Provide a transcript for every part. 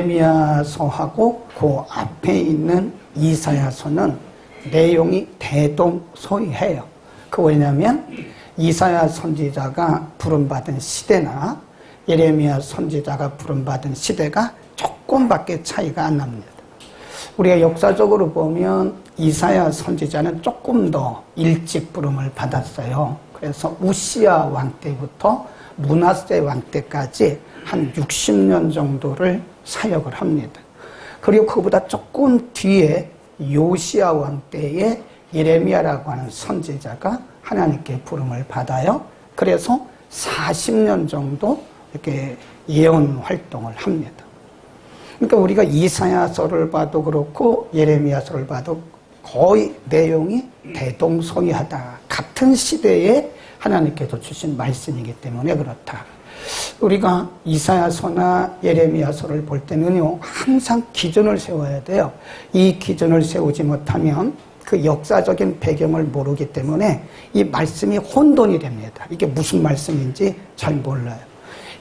예레미야서하고 그 앞에 있는 이사야서는 내용이 대동소이해요. 그 왜냐하면 이사야 선지자가 부름받은 시대나 예레미야 선지자가 부름받은 시대가 조금밖에 차이가 안 납니다. 우리가 역사적으로 보면 이사야 선지자는 조금 더 일찍 부름을 받았어요. 그래서 우시야 왕 때부터 므낫세 왕 때까지 한 60년 정도를 사역을 합니다. 그리고 그보다 조금 뒤에 요시야 왕 때에 예레미야라고 하는 선지자가 하나님께 부름을 받아요. 그래서 40년 정도 이렇게 예언 활동을 합니다. 그러니까 우리가 이사야서를 봐도 그렇고 예레미야서를 봐도 거의 내용이 대동소이하다. 같은 시대에 하나님께서 주신 말씀이기 때문에 그렇다. 우리가 이사야서나 예레미야서를 볼 때는요, 항상 기준을 세워야 돼요. 이 기준을 세우지 못하면 그 역사적인 배경을 모르기 때문에 이 말씀이 혼돈이 됩니다. 이게 무슨 말씀인지 잘 몰라요.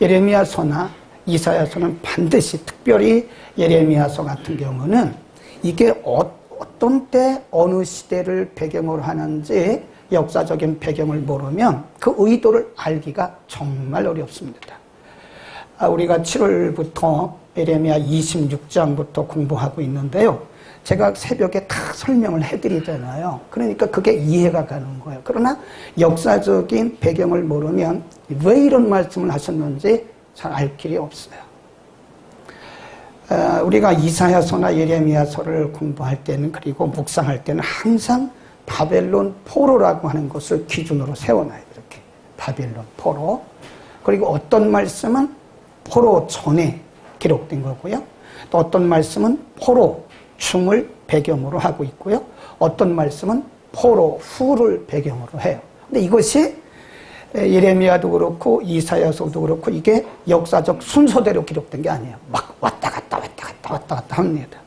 예레미야서나 이사야서는 반드시, 특별히 예레미야서 같은 경우는 이게 어떤 때 어느 시대를 배경으로 하는지 역사적인 배경을 모르면 그 의도를 알기가 정말 어렵습니다. 우리가 7월부터 예레미야 26장부터 공부하고 있는데요. 제가 새벽에 다 설명을 해드리잖아요. 그러니까 그게 이해가 가는 거예요. 그러나 역사적인 배경을 모르면 왜 이런 말씀을 하셨는지 잘 알 길이 없어요. 우리가 이사야서나 예레미야서를 공부할 때는, 그리고 묵상할 때는 항상 바벨론 포로라고 하는 것을 기준으로 세워놔요. 이렇게 바벨론 포로. 그리고 어떤 말씀은 포로 전에 기록된 거고요. 또 어떤 말씀은 포로 중을 배경으로 하고 있고요. 어떤 말씀은 포로 후를 배경으로 해요. 근데 이것이 예레미야도 그렇고 이사야서도 그렇고 이게 역사적 순서대로 기록된 게 아니에요. 막 왔다 갔다 합니다.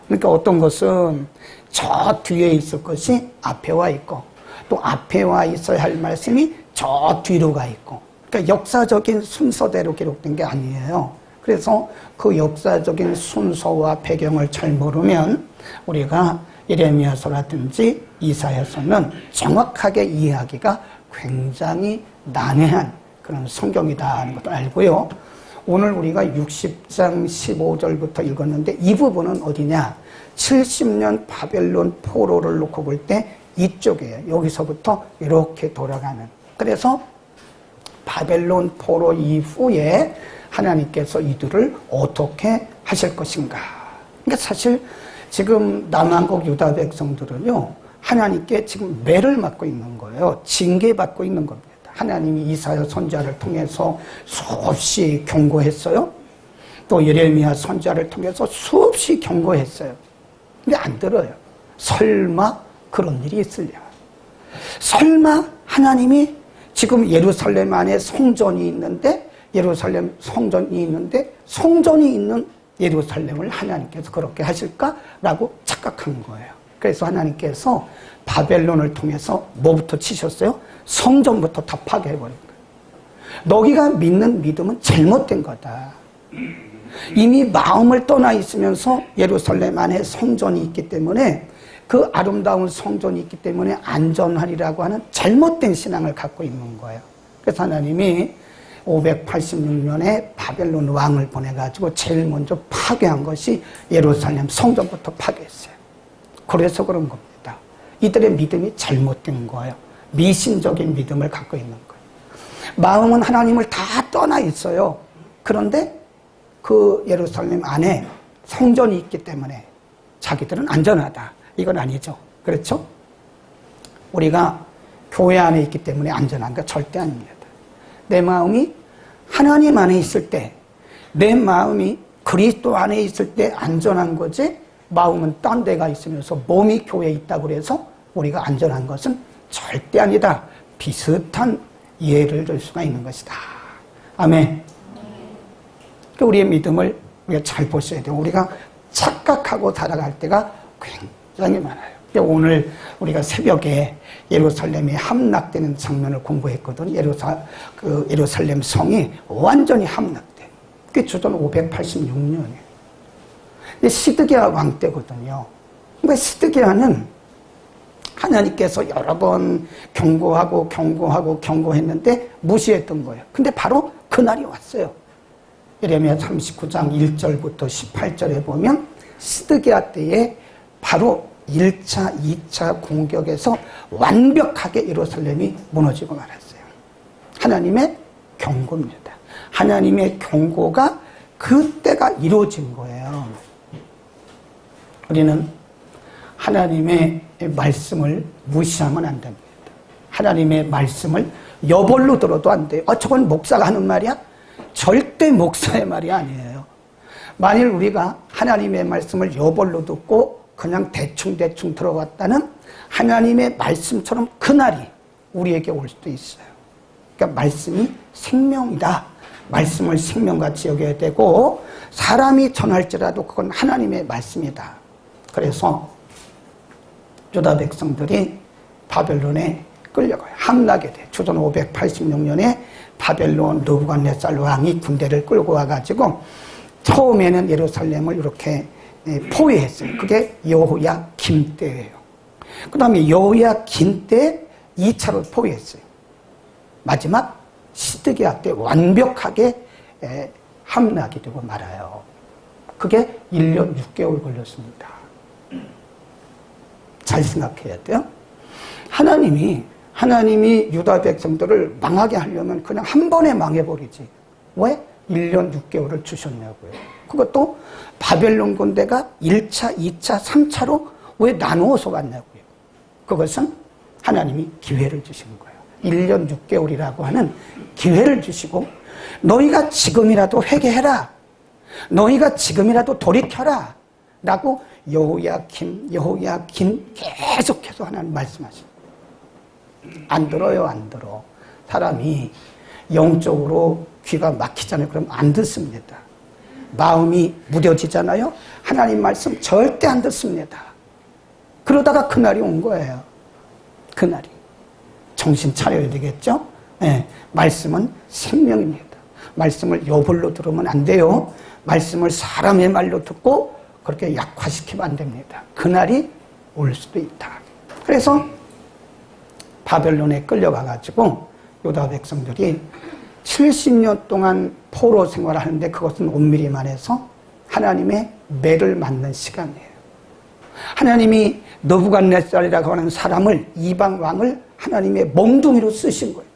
그러니까 어떤 것은 저 뒤에 있을 것이 앞에 와 있고, 또 앞에 와 있어야 할 말씀이 저 뒤로 가 있고, 그러니까 역사적인 순서대로 기록된 게 아니에요. 그래서 그 역사적인 순서와 배경을 잘 모르면 우리가 예레미야서라든지 이사야서는 정확하게 이해하기가 굉장히 난해한 그런 성경이다 하는 것도 알고요. 오늘 우리가 60장 15절부터 읽었는데 이 부분은 어디냐? 70년 바벨론 포로를 놓고 볼 때 이쪽이에요. 여기서부터 이렇게 돌아가는. 그래서 바벨론 포로 이후에 하나님께서 이들을 어떻게 하실 것인가. 그러니까 사실 지금 남한국 유다 백성들은요, 하나님께 지금 매를 맞고 있는 거예요. 징계받고 있는 겁니다. 하나님이 이사야 선지자를 통해서 수없이 경고했어요. 또 예레미야 선지자를 통해서 수없이 경고했어요. 근데 안 들어요. 설마 그런 일이 있으랴. 설마 하나님이 지금 예루살렘 안에 성전이 있는데, 예루살렘 성전이 있는데 성전이 있는 예루살렘을 하나님께서 그렇게 하실까라고 착각한 거예요. 그래서 하나님께서 바벨론을 통해서 뭐부터 치셨어요? 성전부터 다 파괴해버린 거예요. 너희가 믿는 믿음은 잘못된 거다. 이미 마음을 떠나 있으면서 예루살렘 안에 성전이 있기 때문에, 그 아름다운 성전이 있기 때문에 안전하리라고 하는 잘못된 신앙을 갖고 있는 거예요. 그래서 하나님이 586년에 바벨론 왕을 보내가지고 제일 먼저 파괴한 것이 예루살렘 성전부터 파괴했어요. 그래서 그런 겁니다. 이들의 믿음이 잘못된 거예요. 미신적인 믿음을 갖고 있는 거예요. 마음은 하나님을 다 떠나 있어요. 그런데 그 예루살렘 안에 성전이 있기 때문에 자기들은 안전하다. 이건 아니죠. 그렇죠? 우리가 교회 안에 있기 때문에 안전한 거 절대 아닙니다. 내 마음이 하나님 안에 있을 때, 내 마음이 그리스도 안에 있을 때 안전한 거지, 마음은 딴 데가 있으면서 몸이 교회에 있다고 해서 우리가 안전한 것은 절대 아니다. 비슷한 예를 들 수가 있는 것이다. 아멘. 우리의 믿음을 우리가 잘 보셔야 돼요. 우리가 착각하고 살아갈 때가 굉장히 많아요. 오늘 우리가 새벽에 예루살렘이 함락되는 장면을 공부했거든. 예루살렘 성이 완전히 함락돼. 그게 주전 586년이에요. 시드기야 왕 때거든요. 그러니까 시드기야는 하나님께서 여러 번 경고했는데 무시했던 거예요. 근데 바로 그날이 왔어요. 예레미야 39장 1절부터 18절에 보면 시드기야 때에 바로 1차, 2차 공격에서 완벽하게 예루살렘이 무너지고 말았어요. 하나님의 경고입니다. 하나님의 경고가 그때가 이루어진 거예요. 우리는 하나님의 말씀을 무시하면 안 됩니다. 하나님의 말씀을 여벌로 들어도 안 돼요. 저건 목사가 하는 말이야? 절대 목사의 말이 아니에요. 만일 우리가 하나님의 말씀을 여벌로 듣고 그냥 대충 들어갔다는 하나님의 말씀처럼 그날이 우리에게 올 수도 있어요. 그러니까 말씀이 생명이다. 말씀을 생명같이 여겨야 되고 사람이 전할지라도 그건 하나님의 말씀이다. 그래서 유다 백성들이 바벨론에 끌려가요. 함락이 돼. 주전 586년에 바벨론 느부갓네살 왕이 군대를 끌고 와가지고 처음에는 예루살렘을 이렇게 포위했어요. 그게 여호야김 때예요. 그 다음에 여호야김 때 2차로 포위했어요. 마지막 시드기야 때 완벽하게 함락이 되고 말아요. 그게 1년 6개월 걸렸습니다. 잘 생각해야 돼요. 하나님이 유다 백성들을 망하게 하려면 그냥 한 번에 망해버리지. 왜? 1년 6개월을 주셨냐고요. 그것도 바벨론 군대가 1차, 2차, 3차로 왜 나누어서 갔냐고요. 그것은 하나님이 기회를 주신 거예요. 1년 6개월이라고 하는 기회를 주시고 너희가 지금이라도 회개해라. 너희가 지금이라도 돌이켜라. 라고 여호야김 계속해서 하나님 말씀하십니다. 안 들어요, 안 들어. 사람이 영적으로 귀가 막히잖아요. 그럼 안 듣습니다. 마음이 무뎌지잖아요. 하나님 말씀 절대 안 듣습니다. 그러다가 그날이 온 거예요. 그날이. 정신 차려야 되겠죠? 네, 말씀은 생명입니다. 말씀을 여벌로 들으면 안 돼요. 말씀을 사람의 말로 듣고 그렇게 약화시키면 안 됩니다. 그날이 올 수도 있다. 그래서 바벨론에 끌려가가지고 유다 백성들이 70년 동안 포로 생활을 하는데 그것은 엄밀히 말해서 하나님의 매를 맞는 시간이에요. 하나님이 느부갓네살이라고 하는 사람을, 이방 왕을 하나님의 몽둥이로 쓰신 거예요.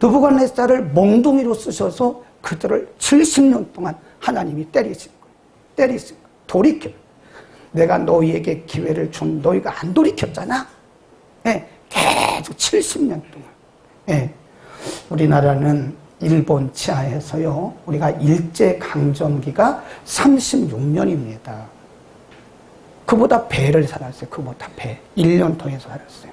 느부갓네살을 몽둥이로 쓰셔서 그들을 70년 동안 하나님이 때리신 거예요. 때리신 거예요. 돌이켜. 내가 너희에게 기회를 준 너희가 안 돌이켰잖아. 네, 계속 70년 동안. 네. 우리나라는 일본 치하에서요, 우리가 일제강점기가 36년입니다. 그보다 배를 살았어요. 그보다 배. 1년 더 해서 살았어요.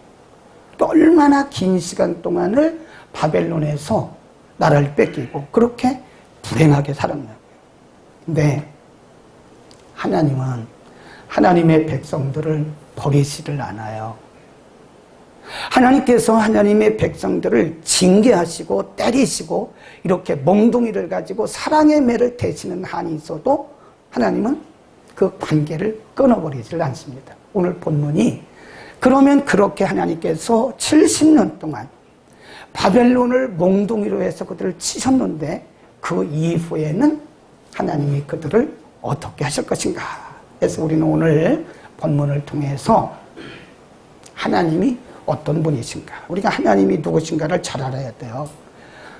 또 얼마나 긴 시간 동안을 바벨론에서 나라를 뺏기고 그렇게 불행하게 살았냐고요. 근데 하나님은 하나님의 백성들을 버리지를 않아요. 하나님께서 하나님의 백성들을 징계하시고 때리시고 이렇게 몽둥이를 가지고 사랑의 매를 대시는 한이 있어도 하나님은 그 관계를 끊어버리질 않습니다. 오늘 본문이 그러면 그렇게 하나님께서 70년 동안 바벨론을 몽둥이로 해서 그들을 치셨는데 그 이후에는 하나님이 그들을 어떻게 하실 것인가. 그래서 우리는 오늘 본문을 통해서 하나님이 어떤 분이신가, 우리가 하나님이 누구신가를 잘 알아야 돼요.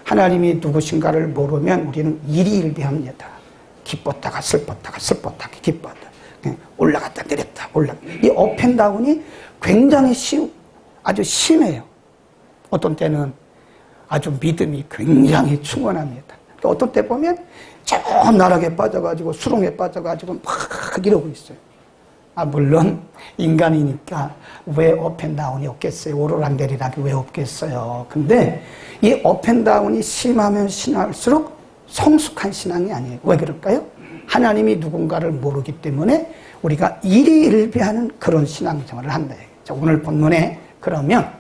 하나님이 누구신가를 모르면 우리는 일희일비합니다. 기뻤다가 슬펐다가 기뻤다, 올라갔다 내렸다 이 업앤다운이 굉장히 아주 심해요. 어떤 때는 아주 믿음이 굉장히 충만합니다. 어떤 때 보면 저 나락에 빠져가지고 수렁에 빠져가지고 막 이러고 있어요. 물론 인간이니까 왜 업앤다운이 없겠어요? 오르락내리락이 왜 없겠어요? 근데 이 업앤다운이 심하면 심할수록 성숙한 신앙이 아니에요. 왜 그럴까요? 하나님이 누군가를 모르기 때문에 우리가 일희일비하는 그런 신앙생활을 한다. 자, 오늘 본문에 그러면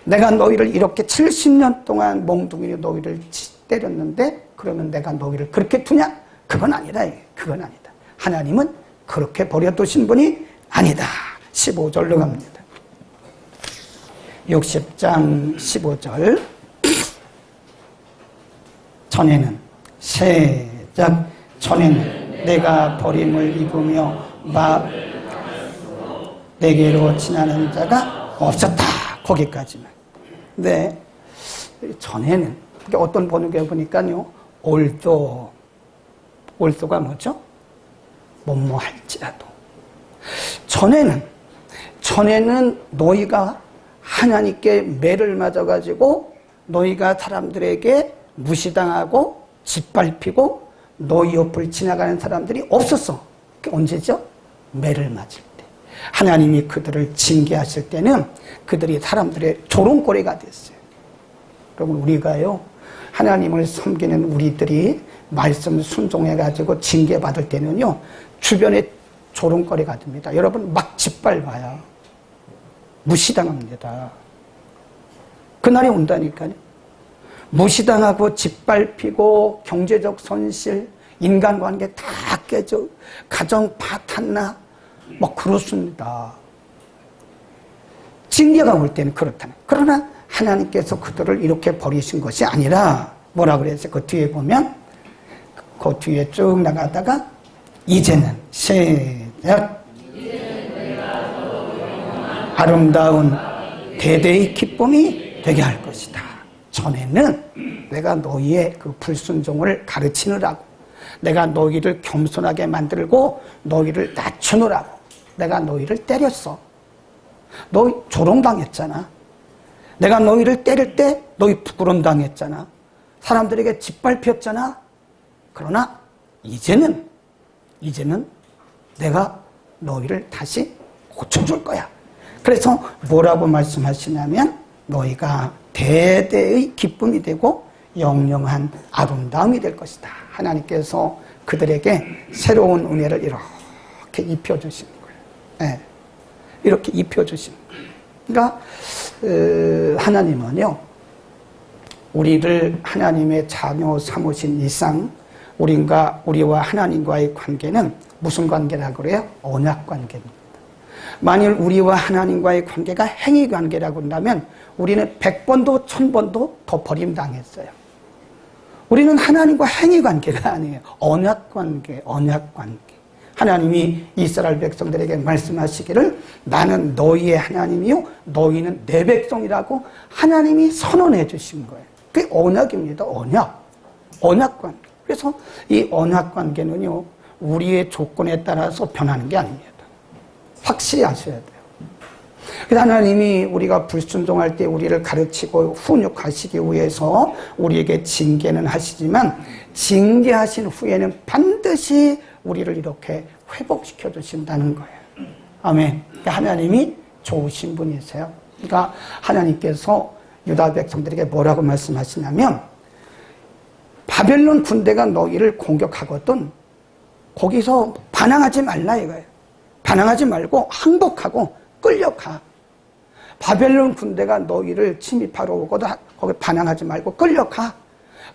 내가 너희를 이렇게 70년 동안 몽둥이로 너희를 때렸는데 그러면 내가 너희를 그렇게 두냐? 그건 아니다. 그건 아니다. 하나님은 그렇게 버려두신 분이 아니다. 15절로 갑니다. 60장 15절. 전에는 시작. 전에는 내가 버림을 입으며 내게로 지나는 자가 없었다. 거기까지만. 네. 전에는 어떤 번역에 보니까요. 올도가 뭐죠? 뭐뭐 할지라도. 전에는 너희가 하나님께 매를 맞아가지고 너희가 사람들에게 무시당하고 짓밟히고 너희 옆을 지나가는 사람들이 없었어. 그게 언제죠? 매를 맞을 때. 하나님이 그들을 징계하실 때는 그들이 사람들의 조롱거리가 됐어요. 여러분, 우리가요, 하나님을 섬기는 우리들이 말씀 순종해가지고 징계받을 때는요, 주변에 조롱거리가 됩니다. 여러분, 막 짓밟아요. 무시당합니다. 그날이 온다니까요. 무시당하고 짓밟히고 경제적 손실, 인간관계 다 깨져, 가정 파탄나, 뭐 그렇습니다. 징계가 올 때는 그렇다는. 그러나 하나님께서 그들을 이렇게 버리신 것이 아니라 뭐라 그랬어요? 그 뒤에 보면 그 뒤에 쭉 나가다가 이제는 시작. 아름다운 대대의 기쁨이 되게 할 것이다. 전에는 내가 너희의 그 불순종을 가르치느라고, 내가 너희를 겸손하게 만들고 너희를 낮추느라고 내가 너희를 때렸어. 너희 조롱당했잖아. 내가 너희를 때릴 때 너희 부끄럼당했잖아. 사람들에게 짓밟혔잖아. 그러나 이제는 내가 너희를 다시 고쳐줄 거야. 그래서 뭐라고 말씀하시냐면 너희가 대대의 기쁨이 되고 영영한 아름다움이 될 것이다. 하나님께서 그들에게 새로운 은혜를 이렇게 입혀주시는 거예요. 네. 이렇게 입혀주시는 거예요. 그러니까 하나님은요, 우리를 하나님의 자녀 삼으신 이상 우리와 하나님과의 관계는 무슨 관계라고 그래요? 언약 관계입니다. 만일 우리와 하나님과의 관계가 행위 관계라고 한다면 우리는 100번도 1000번도 더 버림당했어요. 우리는 하나님과 행위 관계가 아니에요. 언약 관계. 하나님이 이스라엘 백성들에게 말씀하시기를 나는 너희의 하나님이요 너희는 내 백성이라고 하나님이 선언해 주신 거예요. 그게 언약입니다. 언약 관계. 그래서 이 언약 관계는요, 우리의 조건에 따라서 변하는 게 아닙니다. 확실히 아셔야 돼요. 그래서 하나님이 우리가 불순종할 때 우리를 가르치고 훈육하시기 위해서 우리에게 징계는 하시지만 징계하신 후에는 반드시 우리를 이렇게 회복시켜 주신다는 거예요. 아멘. 그러니까 하나님이 좋으신 분이세요. 그러니까 하나님께서 유다 백성들에게 뭐라고 말씀하시냐면 바벨론 군대가 너희를 공격하거든 거기서 반항하지 말라 이거예요. 반항하지 말고 항복하고 끌려가. 바벨론 군대가 너희를 침입하러 오거든 거기 반항하지 말고 끌려가.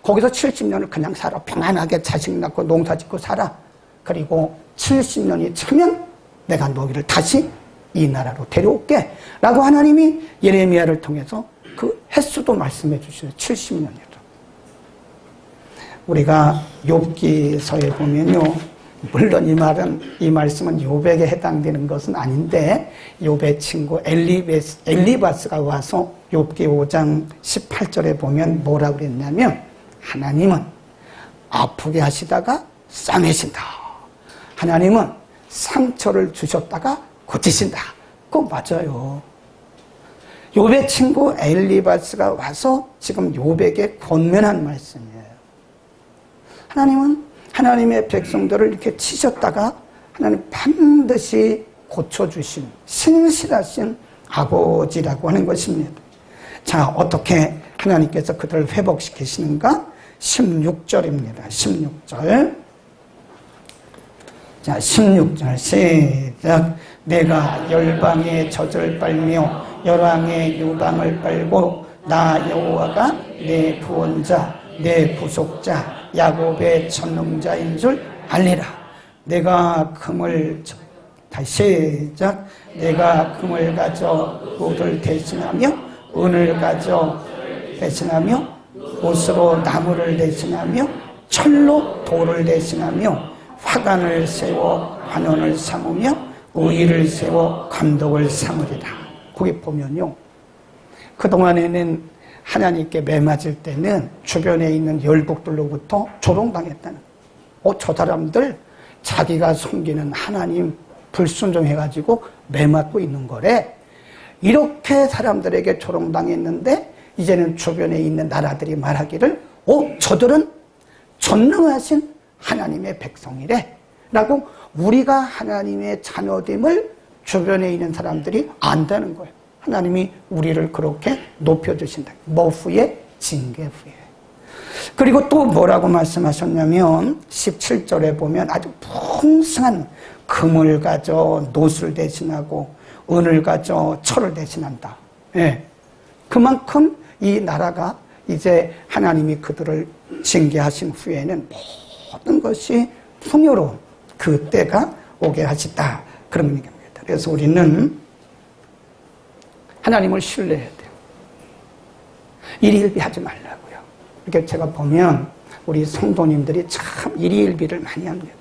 거기서 70년을 그냥 살아. 평안하게 자식 낳고 농사 짓고 살아. 그리고 70년이 차면 내가 너희를 다시 이 나라로 데려올게 라고 하나님이 예레미야를 통해서 그 횟수도 말씀해 주셔요. 70년이라. 우리가 욥기서에 보면요, 물론 이 말씀은 욥에게 해당되는 것은 아닌데 욥의 친구 엘리바스가 와서 욥기 5장 18절에 보면 뭐라고 그랬냐면 하나님은 아프게 하시다가 싸매신다. 하나님은 상처를 주셨다가 고치신다. 그거 맞아요. 욥의 친구 엘리바스가 와서 지금 욥에게 권면한 말씀이에요. 하나님은 하나님의 백성들을 이렇게 치셨다가 하나님 반드시 고쳐주신 신실하신 아버지라고 하는 것입니다. 자, 어떻게 하나님께서 그들을 회복시키시는가? 16절입니다. 16절. 자, 16절 시작. 내가 열방의 젖을 빨며 열왕의 유방을 빨고 나 여호와가 내 구원자 내 구속자 야곱의 천능자인 줄 알리라. 내가 금을 다시 시작. 내가 금을 가져 옷을 대신하며 은을 가져 대신하며 옷으로 나무를 대신하며 철로 돌을 대신하며 화관을 세워 관원을 삼으며 의를 세워 감독을 삼으리라. 거기 보면요, 그동안에는 하나님께 매맞을 때는 주변에 있는 열국들로부터 조롱당했다는, 저 사람들 자기가 섬기는 하나님 불순종해가지고 매맞고 있는 거래. 이렇게 사람들에게 조롱당했는데 이제는 주변에 있는 나라들이 말하기를 저들은 전능하신 하나님의 백성이래 라고, 우리가 하나님의 자녀됨을 주변에 있는 사람들이 안다는 거예요. 하나님이 우리를 그렇게 높여주신다. 뭐 후에? 징계 후에. 그리고 또 뭐라고 말씀하셨냐면 17절에 보면 아주 풍성한 금을 가져 노술 대신하고 은을 가져 철을 대신한다. 예. 그만큼 이 나라가 이제 하나님이 그들을 징계하신 후에는 모든 것이 풍요로운 그 때가 오게 하시다. 그런 얘기입니다. 그래서 우리는 하나님을 신뢰해야 돼요. 일희일비하지 말라고요. 이렇게 제가 보면 우리 성도님들이 참 일희일비를 많이 합니다.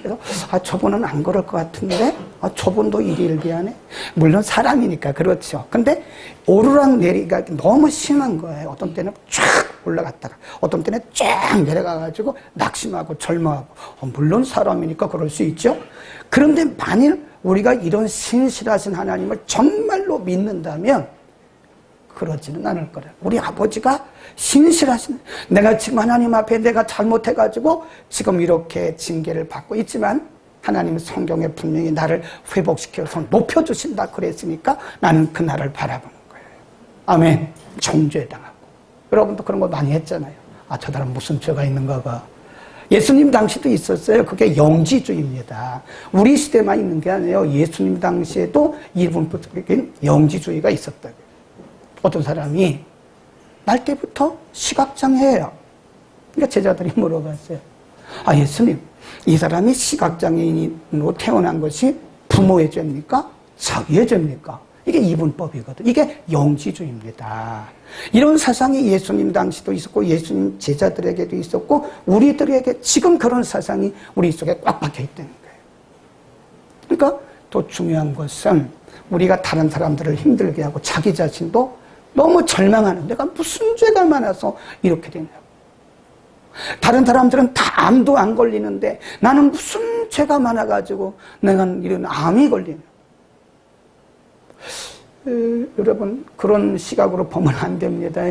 그래서 저분은 안 그럴 것 같은데 저분도 일희일비하네. 물론 사람이니까 그렇죠. 근데 오르락내리가 너무 심한 거예요. 어떤 때는 쫙 올라갔다가 어떤 때는 쫙 내려가가지고 낙심하고 절망하고. 물론 사람이니까 그럴 수 있죠. 그런데 만일 우리가 이런 신실하신 하나님을 정말로 믿는다면 그러지는 않을 거라. 우리 아버지가 신실하신, 내가 지금 하나님 앞에 내가 잘못해가지고 지금 이렇게 징계를 받고 있지만 하나님은 성경에 분명히 나를 회복시켜서 높여주신다 그랬으니까 나는 그 날을 바라보는 거예요. 아멘. 정죄에 당하고. 여러분도 그런 거 많이 했잖아요. 저 사람 무슨 죄가 있는가 봐. 예수님 당시도 있었어요. 그게 영지주의입니다. 우리 시대만 있는 게 아니에요. 예수님 당시에도 이분법적인 영지주의가 있었다고요. 어떤 사람이 날 때부터 시각장애예요. 그러니까 제자들이 물어봤어요. 예수님, 이 사람이 시각장애인으로 태어난 것이 부모의 죄입니까? 자기의 죄입니까? 이게 이분법이거든. 이게 영지주의입니다. 이런 사상이 예수님 당시도 있었고 예수님 제자들에게도 있었고 우리들에게 지금 그런 사상이 우리 속에 꽉 박혀 있다는 거예요. 그러니까 더 중요한 것은 우리가 다른 사람들을 힘들게 하고 자기 자신도 너무 절망하는, 내가 무슨 죄가 많아서 이렇게 되냐고. 다른 사람들은 다 암도 안 걸리는데 나는 무슨 죄가 많아가지고 내가 이런 암이 걸리냐. 여러분, 그런 시각으로 보면 안 됩니다.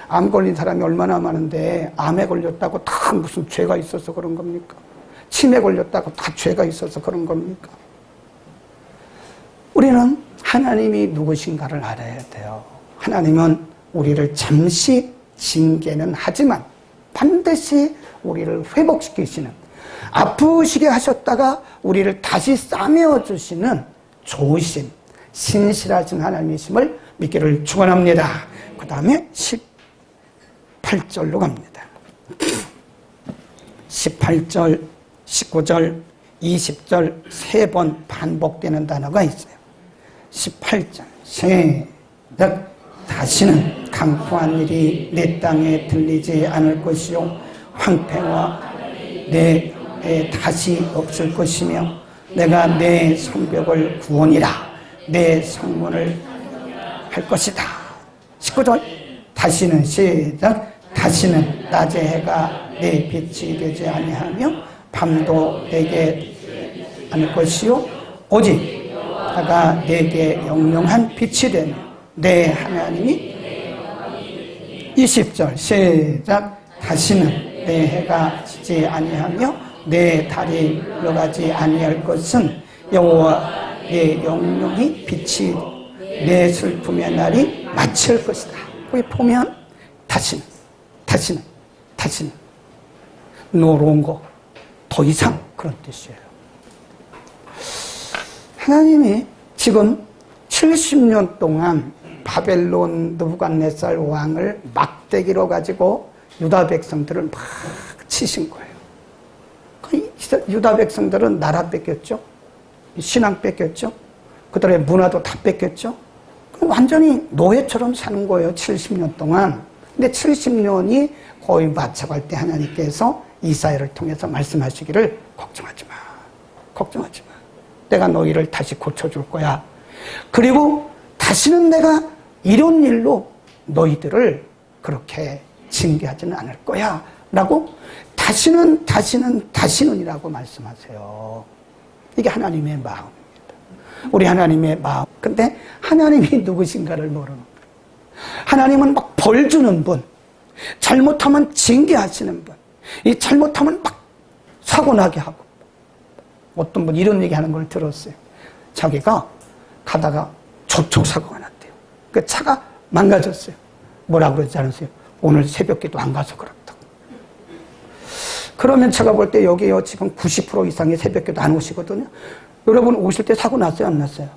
암 걸린 사람이 얼마나 많은데 암에 걸렸다고 다 무슨 죄가 있어서 그런 겁니까? 치매 걸렸다고 다 죄가 있어서 그런 겁니까? 우리는 하나님이 누구신가를 알아야 돼요. 하나님은 우리를 잠시 징계는 하지만 반드시 우리를 회복시키시는, 아프시게 하셨다가 우리를 다시 싸매어 주시는 좋으신 신실하신 하나님이심을 믿기를 축원합니다. 그 다음에 18절로 갑니다. 18절, 19절, 20절 세 번 반복되는 단어가 있어요. 18절 시작. 다시는 강포한 일이 내 땅에 들리지 않을 것이요 황폐와 내 에 다시 없을 것이며 내가 내 성벽을 구원이라 내 성문을 할 것이다. 19절 다시는 시작. 다시는 낮의 해가 내 빛이 되지 아니하며 밤도 내게 않을 것이요 오직 해가 내게 영영한 빛이 되며 내 하나님이 20절 시작. 다시는 내 해가 지지 아니하며 내 달이 흘러가지 아니할 것은 여호와 내 영영이 빛이 내 슬픔의 날이 마칠 것이다. 거기 보면 다시는 노로운 거 더 이상 그런 뜻이에요. 하나님이 지금 70년 동안 바벨론 느부갓네살 왕을 막대기로 가지고 유다 백성들을 막 치신 거예요. 유다 백성들은 나라 뺏겼죠. 신앙 뺏겼죠. 그들의 문화도 다 뺏겼죠. 완전히 노예처럼 사는 거예요. 70년 동안. 근데 70년이 거의 맞춰갈 때 하나님께서 이사야를 통해서 말씀하시기를 걱정하지 마. 걱정하지 마. 내가 너희를 다시 고쳐줄 거야. 그리고 다시는 내가 이런 일로 너희들을 그렇게 징계하지는 않을 거야. 라고 다시는이라고 말씀하세요. 이게 하나님의 마음입니다. 우리 하나님의 마음. 근데 하나님이 누구신가를 모르는 거예요. 하나님은 막 벌 주는 분, 잘못하면 징계하시는 분, 이 잘못하면 막 사고 나게 하고. 어떤 분 이런 얘기하는 걸 들었어요. 자기가 가다가 접촉사고가 났대요. 그 차가 망가졌어요. 뭐라 그러지 않으세요? 오늘 새벽기도 안 가서 그렇다고. 그러면 제가 볼 때 여기요 지금 90% 이상의 새벽기도 안 오시거든요. 여러분 오실 때 사고 났어요, 안 났어요?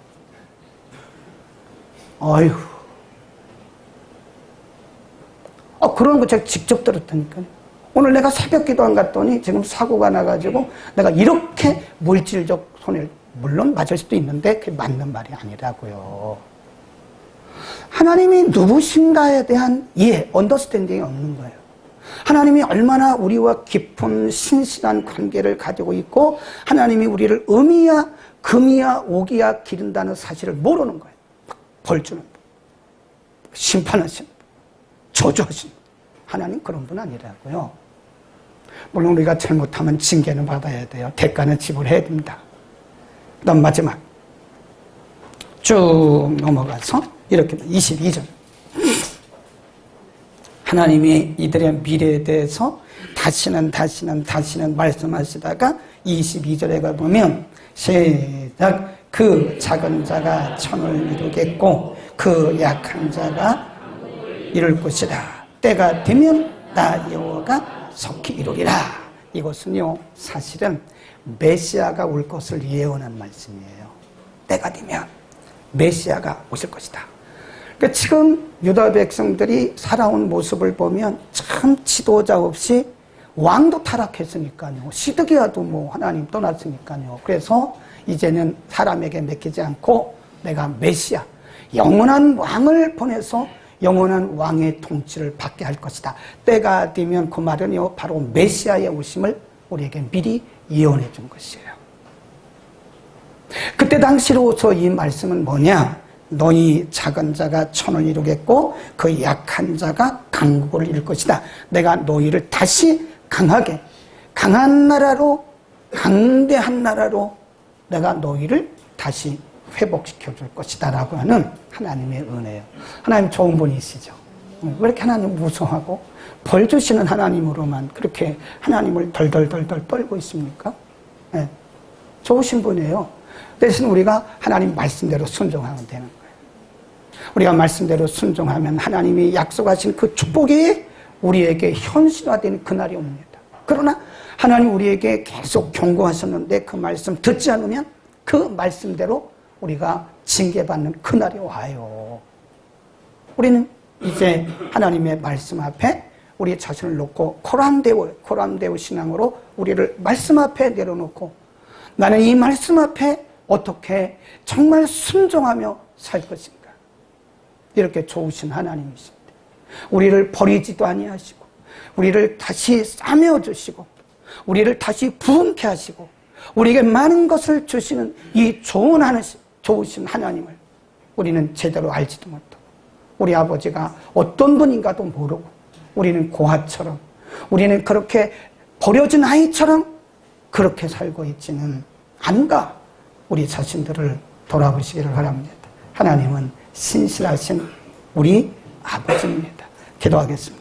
아휴. 그런 거 제가 직접 들었다니까요. 오늘 내가 새벽기도 안 갔더니 지금 사고가 나가지고 내가 이렇게 물질적 손해를 물론 맞을 수도 있는데 그게 맞는 말이 아니라고요. 하나님이 누구신가에 대한 이해, 언더스탠딩이 없는 거예요. 하나님이 얼마나 우리와 깊은 신실한 관계를 가지고 있고 하나님이 우리를 음이야 금이야 옥이야 기른다는 사실을 모르는 거예요. 벌 주는 분, 심판하시는 분, 저주하시는 분. 하나님 그런 분 아니라고요. 물론 우리가 잘못하면 징계는 받아야 돼요. 대가는 지불해야 됩니다. 그다음 마지막 쭉 넘어가서 이렇게 22절 하나님이 이들의 미래에 대해서 다시는 말씀하시다가 22절에 가보면 시작 그 작은 자가 천을 이루겠고 그 약한 자가 이룰 것이다. 때가 되면 나 여호와가 속히 이루리라. 이것은요 사실은 메시아가 올 것을 예언한 말씀이에요. 때가 되면 메시아가 오실 것이다. 그러니까 지금 유다 백성들이 살아온 모습을 보면 참 지도자 없이 왕도 타락했으니까요. 시드기야도 뭐 하나님 떠났으니까요. 그래서 이제는 사람에게 맡기지 않고 내가 메시아, 영원한 왕을 보내서 영원한 왕의 통치를 받게 할 것이다. 때가 되면 그 말은요 바로 메시아의 오심을 우리에게 미리 예언해 준 것이에요. 그때 당시로서 이 말씀은 뭐냐? 너희 작은 자가 천을 이루겠고 그 약한 자가 강국을 이룰 것이다. 내가 너희를 다시 강하게 강한 나라로 강대한 나라로 내가 너희를 다시 회복시켜 줄 것이다 라고 하는 하나님의 은혜예요. 하나님 좋은 분이시죠. 왜 이렇게 하나님 무서워하고 벌 주시는 하나님으로만 그렇게 하나님을 덜덜덜덜 떨고 있습니까? 네. 좋으신 분이에요. 대신 우리가 하나님 말씀대로 순종하면 되는 거예요. 우리가 말씀대로 순종하면 하나님이 약속하신 그 축복이 우리에게 현실화되는 그날이 옵니다. 그러나 하나님 우리에게 계속 경고하셨는데 그 말씀 듣지 않으면 그 말씀대로 우리가 징계받는 그날이 와요. 우리는 이제 하나님의 말씀 앞에 우리 자신을 놓고 코람데오 신앙으로 우리를 말씀 앞에 내려놓고 나는 이 말씀 앞에 어떻게 정말 순종하며 살 것인가. 이렇게 좋으신 하나님이십니다. 우리를 버리지도 아니하시고 우리를 다시 싸매어 주시고 우리를 다시 부흥케 하시고 우리에게 많은 것을 주시는 이 좋으신 하나님을 우리는 제대로 알지도 못하고 우리 아버지가 어떤 분인가도 모르고 우리는 고아처럼 우리는 그렇게 버려진 아이처럼 그렇게 살고 있지는 않은가. 우리 자신들을 돌아보시기를 바랍니다. 하나님은 신실하신 우리 아버지입니다. 기도하겠습니다.